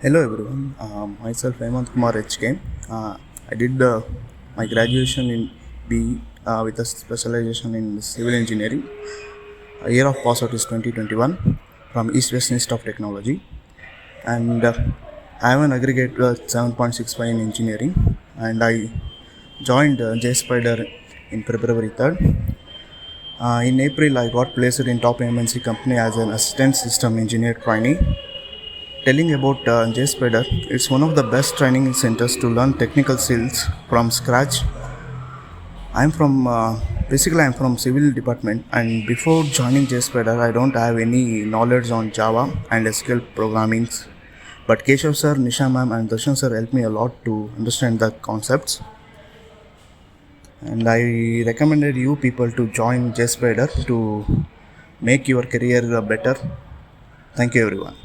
Hello everyone, myself Hemanth Kumar H.K. I did my graduation in B with a specialization in civil engineering. A year of pass out is 2021 from East West Institute of Technology, and I have an aggregate 7.65 in engineering, and I joined Jspider in February 3rd. In April, I got placed in top MNC company as an assistant system engineer trainee. Telling about Jspider, it's one of the best training centers to learn technical skills from scratch. I'm from basically I'm from civil department, and before joining Jspider, I don't have any knowledge on Java and SQL programming. But Keshav sir, Nisha ma'am, and Darshan sir helped me a lot to understand the concepts. And I recommended you people to join Jspider to make your career better. Thank you, everyone.